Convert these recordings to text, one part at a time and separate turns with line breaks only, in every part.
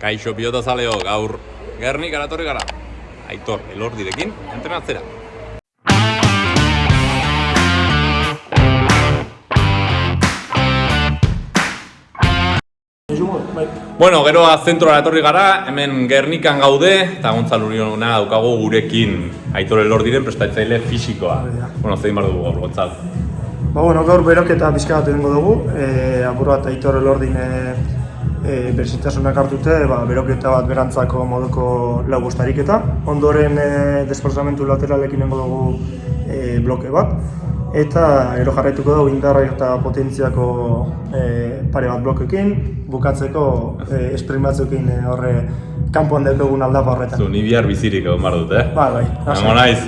Kaixo pilotazaleo, gaur Gernikara etorri gara. Aitor Elordirekin entrenatzera. Bueno, geroa zentroara etorri gara, hemen Gernikan gaude, eta Gontzal Uriona daukagu gurekin Aitor Elordiren prestatzaile fisikoa. Bueno, zein bar dugu gaur, Gontzal?
Gaur beroketa pixka bat egingo dugu, apur bat Aitor Elordin berezitasunak hartute, beroketa bat berantzako moduko lau bostariketa. Ondoren desplazamentu lateralekin egingo dugu bloke bat, eta ero jarraituko dugu indarra eta potentziako pare bat blokekin, bukatzeko sprint batzuekin horre kanpoan daukagun aldapa horretan.
Ni bihar bizirik egon bar dut,
Bai.
Hango naiz.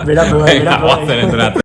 Beratu bai.
Guazen entrenatzen.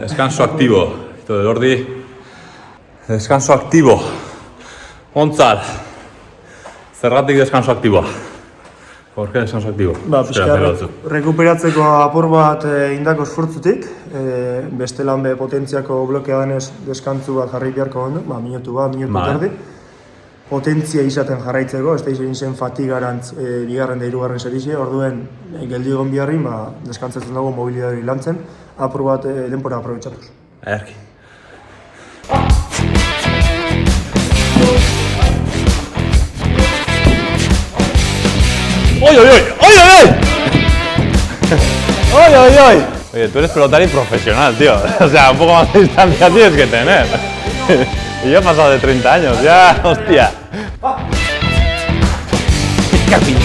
Descanso activo, Aitor Elordi. Descanso activo. Gontzal. Zergatik descanso actiboa? ¿Por qué descanso activo?
Rekuperatzeko apur bat indako esfortzutik, beste lan potentziako blokea denez deskantzu bat jarri beharko ondo, minutu bat, minutu terdi. Potentzia izaten jarraitzeko, ez da izan zen fatigarantz bigarren da hirugarren serize, orduen geldi egon biharrin, deskantzatzen dago mobilidadari lantzen, apur bat denpora aprobetxatuz.
Aherki. ¡Oy! Oye, tú eres pelotari profesional, tío. O sea, un poco más de distancia tienes que tener. Y yo he pasado de 30 años, ya, hostia. ¡Capi!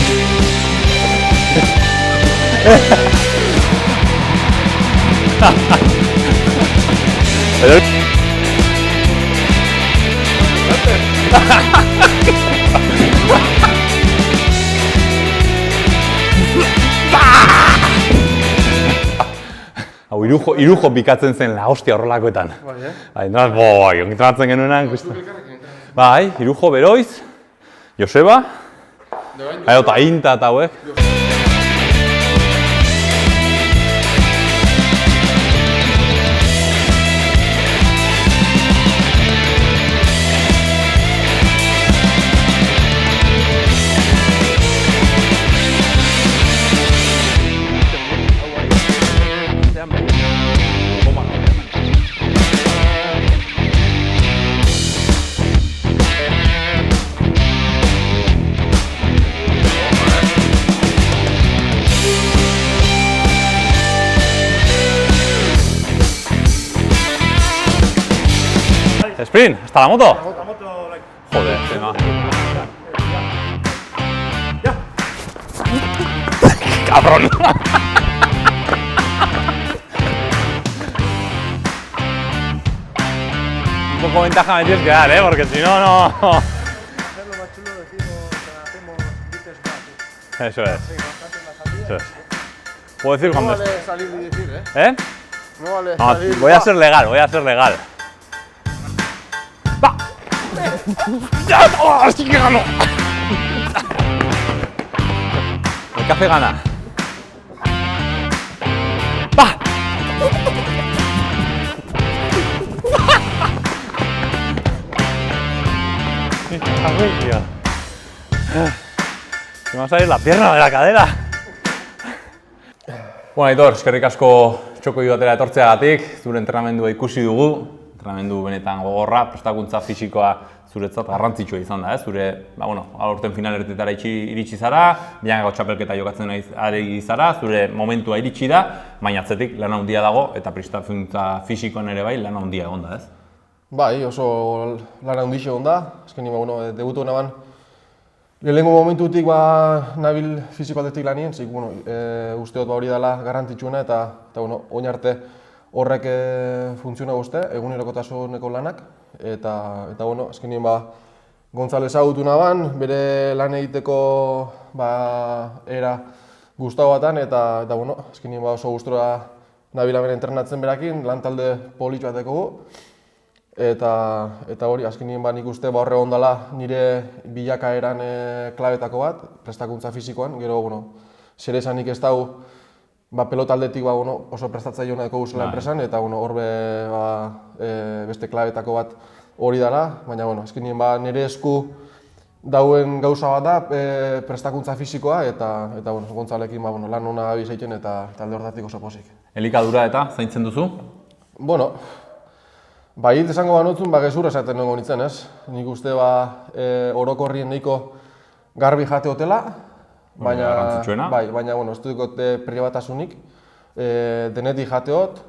Hau, irujo pikatzen zen la hostia horrelakoetan. Bai, ongitratzen genuenan. Bai, irujo beroiz, Joseba, eta Inta eta hauek. Sprint, ¿hasta la moto? Joder, tema. ¡Cabrón! Un poco ventaja me tienes que dar, porque si no, no...
Hacerlo más chulo decimos, hacemos dices gratis.
Eso es. Puedo decir cuando...
No vale salir y decir,
No vale salir... Voy a ser legal. ¡Va! ¡Ya! ¡Oh, sí que ganó! El café gana. ¡Va! Tío. Me va a salir la pierna de la cadera. Bueno, Aitor, eskerrik asko txoko batera etortzeagatik, zure entrenamendua ikusi dugu. Entrenamendu benetan gogorra, prestakuntza fisikoa zuretzat garrantzitsua izan da, zure, aurten finalertetara iritsi zara, Biangako txapelketa jokatzen ari zara, zure momentua iritsi da, baina atzetik lan handia dago eta prestakuntza fisikoan ere bai lan handia egon da, ez?
Bai, oso lan handia egon da, azkenean debutu naban lehenengo momentutik nabil fisiko aldetik lanien, zik, uste dut hori dela garrantzitsuena eta oin arte horrek funtziona guzti, egunerokotasuneko lanak, eta azkenean Gonzalez ezagutu naban, bere lan egiteko era gustatu batan, eta azkenean oso gustora nabila bere entrenatzen berakin, lan talde polit bat dekogu. Eta hori, azkenean nik uste horre ondala nire bilakaeran klabetako bat, prestakuntza fisikoan, gero, zer esanik ez dago pelotaldetik oso prestatzaile hona deko guzela enpresan, eta horbe beste klabetako bat hori dela, baina azkenean nire esku dauen gauza bat da prestakuntza fisikoa, eta Gontzalekin lan hona abizaiten eta talde hortatik oso posik.
Elikadura eta zaintzen duzu?
Hit esango banotzun, gezur esaten nengo nintzen, ez? Nik uste orokorrien nahiko garbi jate hotela, baina ez dut pribatasunik, denetik jateot,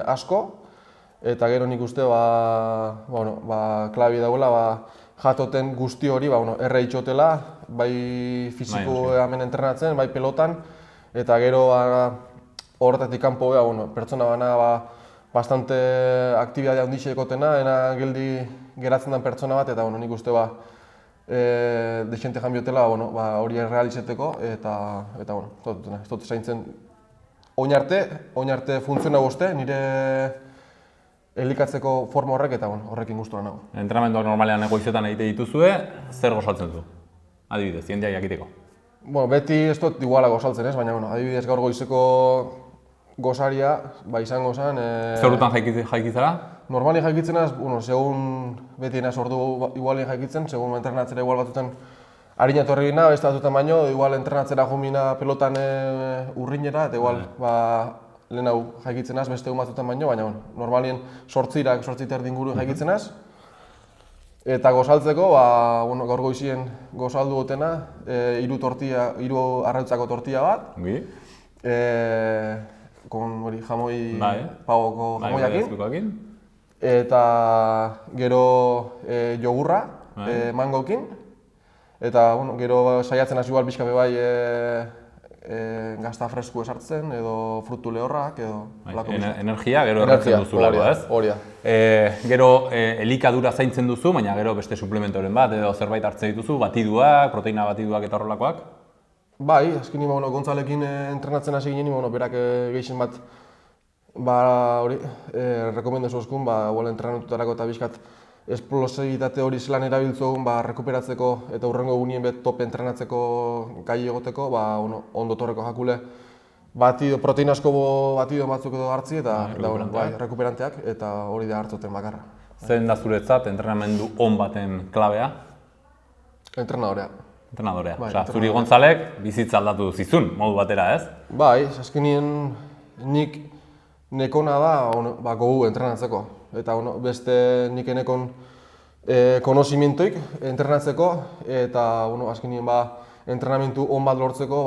asko, eta gero nik uste klabi dauela jatoten guzti hori erre itxotela, bai fiziko hemen entrenatzen, bai pelotan, eta gero horretatik kanpo pertsona bana bastante aktibitatea handixe ekotena, ena geldi geratzen den pertsona bat, eta nik uste desente janbiotela hori errealizeteko, eta ez dut zaintzen oin arte funtziona guzti, nire elikatzeko forma horrek, eta horrekin gustura nago.
Entrenamenduak normalean egoizetan egite dituzue, zer gosaltzen du? Adibidez, jendeak jakiteko.
Beti ez dut iguala gosaltzen ez, baina adibidez gaur goizeko gozaria, izango zen...
Zer urtan jaikizara?
Normali jaikitzen az, segun beti enaz ordu igualien jaikitzen, segun entrenatzera igual batuten harina etorri gina, beste batuten baino, igual entrenatzera jomina pelotan urrinera, eta igual lehen hau jaikitzen az, beste egun batuten baino, baina normalien sortzirak, sortziter dinguru jaikitzen az. Eta gozaltzeko, gaur goizien gozaldu gotena, 3 arrautzako tortilla bat. Kon jamoi pagoko jamoiakin, eta gero jogurra mangokin, eta gero saiatzen hasi igual pixka bai gazta fresku esartzen, edo frutu lehorrak, edo...
Energia, gero erretzen duzulako, ez?
Hori da.
Gero elikadura zaintzen duzu, baina gero beste suplementoren bat, edo zerbait hartzen dituzu, batiduak, proteina batiduak eta horrelakoak?
Bai, azkenean Gontzalekin entrenatzen hasi ginen, berak gehien bat rekomendazu ozkun, entrenatutarako eta bizkat esplosibitate hori zelan erabiltzogun rekuperatzeko eta hurrengo egunien top entrenatzeko gai egoteko, ondotorreko jakule proteina asko batido batzuk edo hartzi eta rekuperanteak, eta hori da hartzoten bakarra.
Zer da zuretzat entrenamendu on baten klabea?
Entrenadorea.
Entrenadorea. Zuri Gontzalek bizitza aldatu zizun, modu batera, ez?
Bai, azkenien nik nekona da gogu entrenatzeko. Eta beste nik nekon konozimientoik entrenatzeko, eta azkenien entrenamentu on bat lortzeko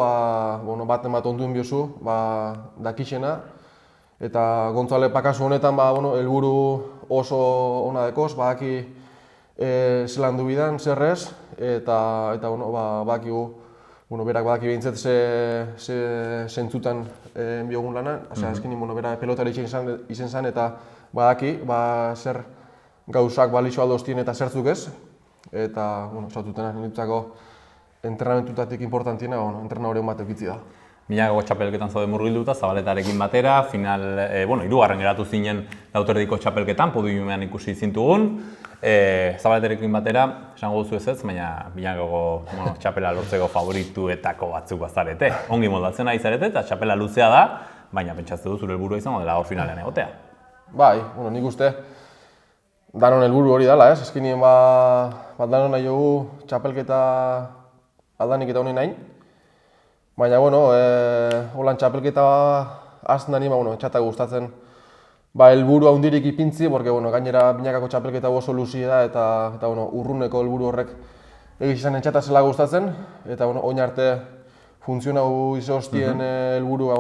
baten bat onduen biozu, dakixena. Eta Gontzale pakazu honetan helburu oso ona dekoz, badaki zelan du bidan, zerrez, eta bakigu, berak badaki behintzat ze zentzutan biogun lana, azkenin berak pelotari izen zen, eta badaki zer gauzak balixo aldoztien eta zertzuk ez, eta esatutena nintzako entrenamentuetatik importantiena entrenadore hon bat eukitzi da.
Biangako txapelketan zaude murgilduta, Zabaletarekin batera, final, hirugarren geratu zinen Lauterdiko txapelketan, podiumean ikusi zintugun. Zabaletarekin batera, esango duzu ez, baina Biangako txapela lortzeko favorituetako batzuk bazarete. Ongi moldatzen ari zarete eta txapela luzea da, baina pentsatze du zure helburua izango dela gaur finalean egotea.
Bai, nik uste danon helburu hori dela, ez? Azkenien danon nahi dugu txapelketa aldanik eta honen nahi. Baina, holan txapelketa azten dani, txata gustatzen helburu handirik ipintzi, porque gainera binakako txapelketa oso luzia da eta urruneko helburu horrek egiz izan entxata zela gustatzen, eta oin arte funtzionau izostien helburu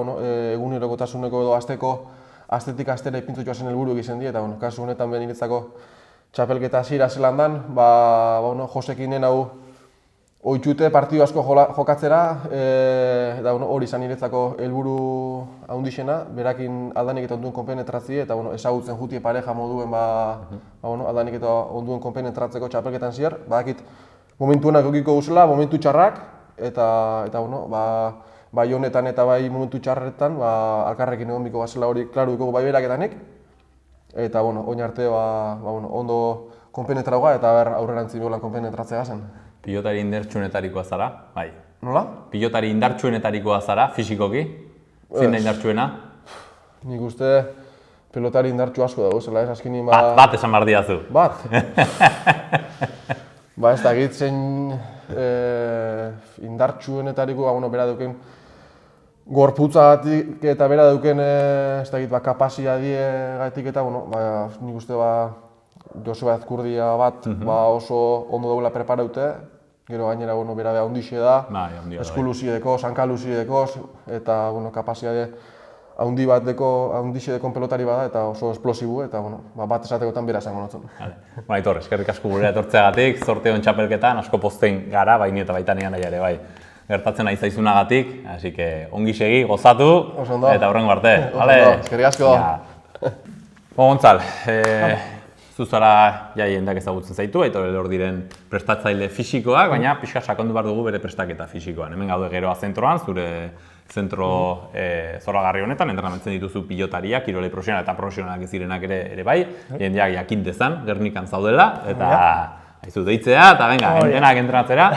egunerokotasuneko edo astetik astera ipintzu joazen helburu egizien di, eta kasu honetan behin niretzako txapelketa hasiera zelan dan, Josekinen hau oitxute partidu asko jokatzera, eta hori izan niretzako helburu handixena, berakin aldanik eta onduen konpenetratzi, eta ezagutzen jutie pareja moduen aldanik eta onduen konpenetratzeko txapelketan ziar. Badakit momentu honak eukiko guzela, momentu txarrak, eta bai honetan eta bai momentu txarretan alkarrekin egon biko bazela hori klaru dugu bai beraketanik. Eta oin arte ondo konpenetrauga eta aurrerantzi nolan konpenetratzea zen.
Pilotari indartsuenetarikoa zara, bai.
Nola?
Pilotari indartsuenetarikoa zara, fisikoki? Zein da indartsuena?
Nik uste pelotari indartsu asko dago, zela ez azkenin
Bat esan behar diazu.
Bat? Ez da egit zein indartsuenetariko, bera duken gorputzagatik eta bera duken kapasiadie gaitik eta nik uste Joseba Ezkurdia bat oso ondo dagoela preparaute, gero gainera bera beha ondixe da, esku luziedeko, sanka luziedeko, eta kapasiade handi bat ondixe dekon pelotari bada eta oso esplosibu, eta bat esatekotan bera esango notzen.
Aitor, eskerrik asko gure etortzeagatik, zorte hon txapelketan, asko poztein gara, baini eta baita nian ere bai. Gertatzen nahi zaizunagatik, así que ongi segi, gozatu, eta horrengo arte.
Eskerrik asko.
Gontzal, zuzara jendeak ezagutzen zaitu, Aitor Elordiren prestatzaile fisikoak, baina pixka sakondu behar dugu bere prestaketa fisikoan. Hemen gaude Geroa zentroan, zure zentro zoragarri honetan, entrenamentzen dituzu pilotariak, kirolei profesional eta profesionalak ez direnak ere bai, jendeak jakin dezan, Gernikan zaudela, eta haizu deitzea, eta venga, denak entrenatzera.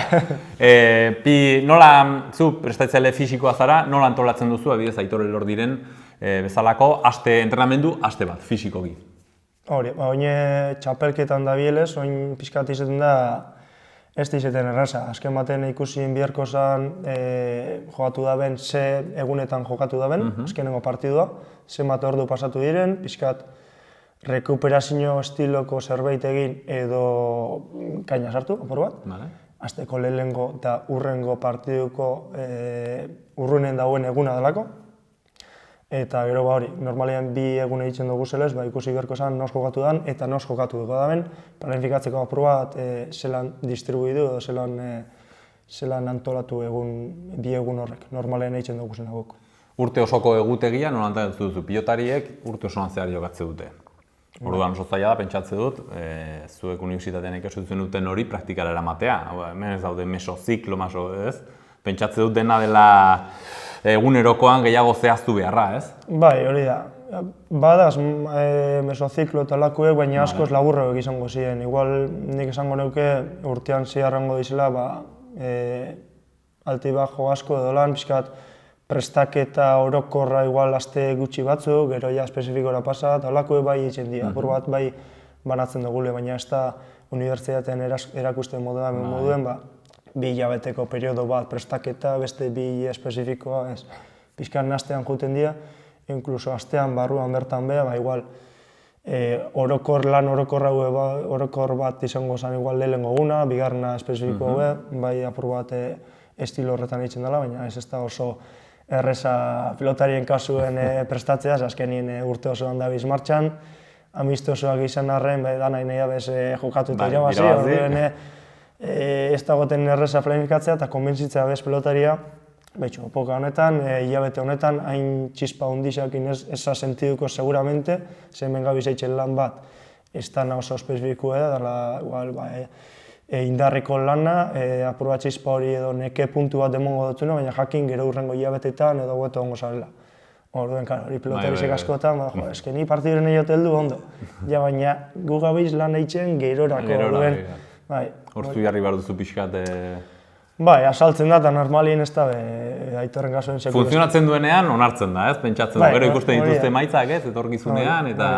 Nola zu prestatzaile fisikoa zara, nola antolatzen duzu, adibidez Aitor Elordiren bezalako entrenamendu aste bat, fisikoki?
Hori, oin txapelketan da bielez, oin pixkat izaten da ez da izaten erraza. Azken baten ikusien biharko zen jokatu da ben, ze egunetan jokatu da ben, azkenengo partidua, zenbat ordu pasatu diren, pixkat rekuperazio estiloko zerbait egin edo kaina sartu, apur bat. Azteko lehenengo eta urrengo partiduko urrunen dagoen eguna delako. Eta gero hori, normalean bi egun egiten dugu zelez, ikusi beharko zen nos jokatu dan eta nos jokatu dugu da ben, planifikatzeko apur bat zelan distribuidu edo zelan antolatu bi egun horrek, normalean egiten dugu zen aguk.
Urte osoko egutegia, nola antolatzen duzu, pilotariek urte osoan zehar jokatze dute. Orduan oso zaila da, pentsatze dut, zuek unibertsitatean ikasten duten hori praktikara eramatea. Hemen ez daude mesoziklo, ez? Pentsatze dut dena dela egunerokoan gehiago zehaztu beharra, ez?
Bai, hori da. Badaz mesoziklo eta lakuek, baina askoz laburroek izango ziren. Igual nik esango neuke urtean ziarrango dizela, alti bajo asko edo lan, pixkat prestaketa orokorra igual aste gutxi batzuk, gero ja espezifikora pasa, eta lakuek bai egiten dira. Apur bat bai banatzen dugule, baina ez da unibertsitatean erakusten moduen, bi hilabeteko periodo bat prestaketa, beste bi espezifikoa, ez. Pixkan astean juten dira, inkluso astean barruan bertan beha, igual orokor bat izango zen igual lehenengo guna, bigarrena espezifikoa beha, bai apur bat estilo horretan egiten dela, baina ez da oso erreza pilotarien kasuen prestatzea, azkenien urte osoan dabiz martxan, amistosoak izan arren, da nahi abez jokatu eta irabazi, ez dagoten erreza planifikatzea eta konbentzitzea bez pelotaria, poka honetan, hilabete honetan, hain txispa hundixakin eza sentiduko seguramente, zemen gabiz eitzen lan bat, ez da oso espezifikoa da, indarriko lana, apur bat txispa hori edo neke puntu bat demongo dutuna, baina jakin gero urrengo hilabetetan edo gueto ongo zarela. Orduen, hori pilotarizek askotan, eske ni partiduren egin heldu ondo, baina gu gabiz lan eitzen gerorako, orduen.
Hortu jarri behar duzu pixkat...
Bai, asaltzen da eta normalien ez da Aitorren kasuen sekulez.
Funtzionatzen duenean onartzen da, ez? Pentsatzen du, gero ikusten dituzte emaitzak, ez? Etorkizunean, eta...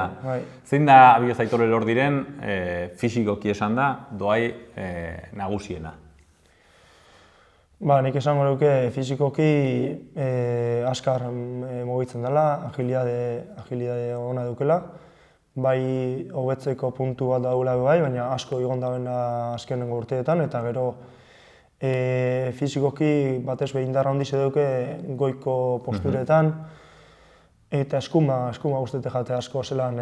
Zein da, abioz Aitor Elordiren, fisikoki esan da, doai nagusiena?
Nik esango nuke fizikoki azkar mugitzen dela, agilidade ona dukela. Bai hobetzeko puntu bat daula bai, baina asko igon dagoena azkenengo urteetan, eta gero fizikoki batez behin indarra handiz eduke goiko posturetan, eta eskuma guztete jate asko zelan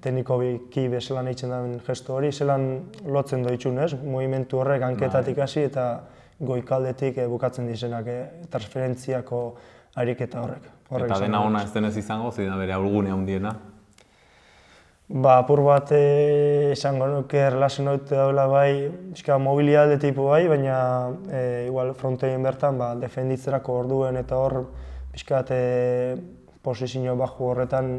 teknikoki bezelan eitzen den gesto hori, zelan lotzen doitxun, movimentu horrek hanketatik hasi eta goikaldetik bukatzen dizenak transferentziako ariketa horrek.
Eta dena ona ez denez izango, zein da bere aurgune handiena?
Apur bat esango nuke erlazionatu daula bai, mobilitate tipu bai, baina igual frontein bertan defenditzerako orduen eta hor pixkat posizio baju horretan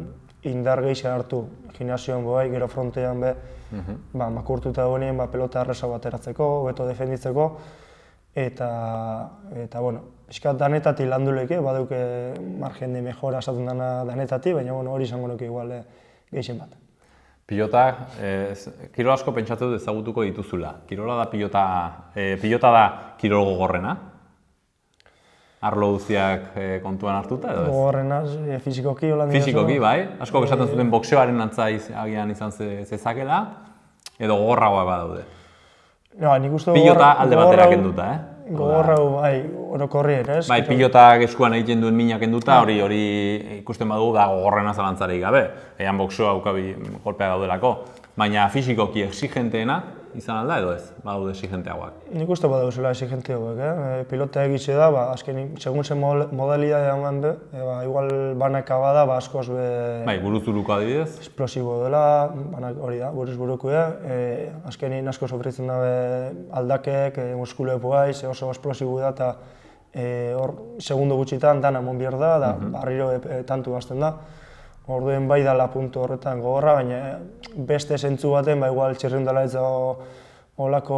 indar gehiago hartu. Gimnasioan bai, gero frontean be, makurtuta dagoenien pelota errezago ateratzeko, hobeto defenditzeko, eta bueno, pixkat danetatik landu leke, baduke margen de mejora esaten dana danetatik, baina hori izango nuke igual gehien bat.
Pilota, kirol asko pentsatu dut ezagutuko dituzula. Kirola da pilota da kirol gogorrena? Arlo guztiak kontuan hartuta edo ez?
Gogorrena, fizikoki holan dira.
Fizikoki, bai. Asko esaten zuten boxeoaren antza agian izan zezakela, edo gogorragoa badaude.
Nik uste
pilota alde batera kenduta,
Gogorrau, bai, orokorri ere, ez?
Bai, pilotak eskuan egiten duen minak kenduta, hori ikusten badugu da gogorrena zalantzarik gabe. Ean boxeoa ukabi golpea gaudelako. Baina fizikoki exigenteena izan alda edo ez, badaude exigenteagoak?
Nik uste badauzela exigenteagoak, pilota egitxe da, azkenik, segun zen modalidadea eman be, igual banaka bada, askoz be...
Bai, buruzuruko adibidez?
Esplosibo dela, hori da, buruz buruko azkenik asko sofritzen dabe aldakek, muskuluepo bai, oso esplosibo da, eta hor, segundo gutxitan dana mon behar da, barriro tantu bazten da. Orduen bai dala puntu horretan gogorra, baina beste zentzu baten, igual txirrindala ez olako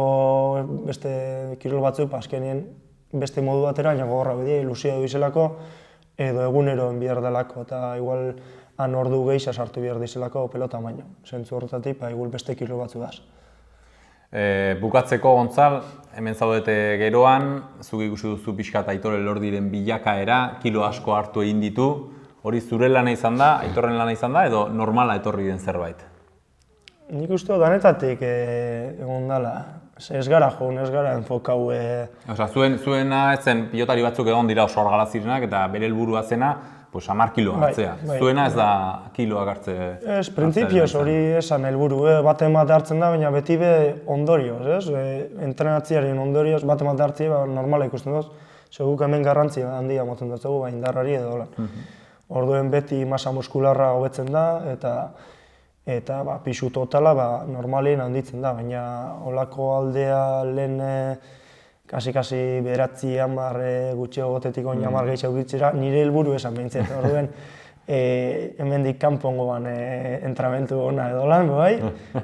beste kirol batzuk, azkenien beste modu batera, baina gogorra bedi, ilusioa duizelako, edo egunero enbiar delako, eta igual han ordu gehiago sartu behar dizelako pelota baino. Zentzu horretatik, igual beste kirol batzu daz.
Bukatzeko, Gontzal, hemen zaudete geroan, zuk ikusi duzu pixkat Aitor Elordiren bilakaera, kilo asko hartu egin ditu. Hori zure lana izan da, Aitorren lana izan da, edo normala etorri den zerbait?
Nik uste danetatik egon dela. Ez gara joan, ez gara enfokau...
Zuena ez zen pilotari batzuk egon dira oso argala zirenak eta bere helburua zena 10 kilo hartzea. Zuena ez da kiloak hartze... Ez,
printzipioz hori esan helburu. Baten bat hartzen da, baina beti be ondorioz, ez? Entrenatziaren ondorioz baten bat hartzea normala ikusten duz. Seguk hemen garrantzia handia moten dutzugu, indarrari edo hola. Orduen beti masa muskularra hobetzen da, eta pisu totala normalien handitzen da, baina holako aldea lehen kasi beratzi 10 gutxiago gotetik 10 gehiago gitzera, nire helburu esan behintzet. Orduen hemendik kanpongoan entramentu ona edo lan,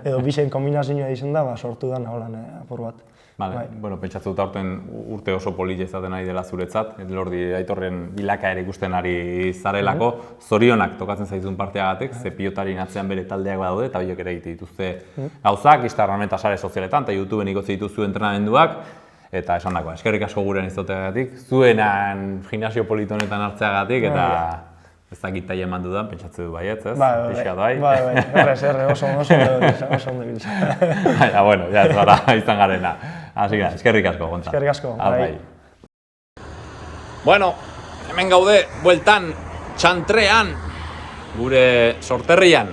edo bisen kombinazioa izan da, sortu dana holan apur bat.
Pentsatzu dut aurten urte oso polita izaten ari dela zuretzat, Elordi Aitorren bilakaera ikusten ari zarelako, zorionak tokatzen zaizun parteagatik, ze pilotari atzean bere taldeak badaude, eta biok ere egite dituzte gauzak, Instagramen eta sare sozialetan, eta YouTubeen ikotze dituzu entrenamenduak, eta esan dagoa, eskerrik asko gurean izateagatik, zuenan gimnasio polito honetan hartzeagatik, eta ez dakit taia eman dudan, pentsatze du baietz, ez? Pixkat bai.
Erre, oso ondo biltza.
Bueno, ja ez gara izan garena. Así que, eskerrik asko, Gontzal.
Eskerrik asko, bai.
Bueno, hemen gaude, bueltan, txantrean, gure sorterrian.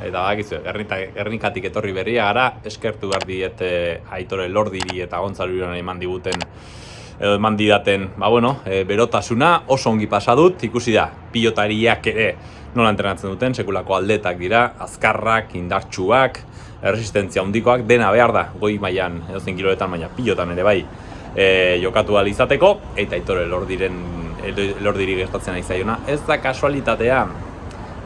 Eta bakizu, Gernikatik etorri berria gara, eskertu behar diet Aitor Elordiri eta Gontzal Uribarri eman diguten edo eman didaten, berotasuna, oso ongi pasa dut, ikusi da, pilotariak ere nola entrenatzen duten, sekulako aldetak dira, azkarrak, indartsuak, erresistentzia handikoak, dena behar da, goi mailan, edozein kiloetan, baina pilotan ere bai, jokatu ahal izateko, eta Aitor Elordiri gertatzen ari zaiona, ez da kasualitatea,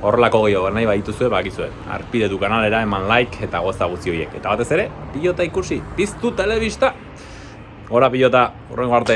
horrelako gehiago nahi badituzue, bakizue, Arpidetu kanalera eman like eta goza guzti horiek. Eta batez ere, pilota ikusi, piztu telebista! Gora pilota, hurrengo arte!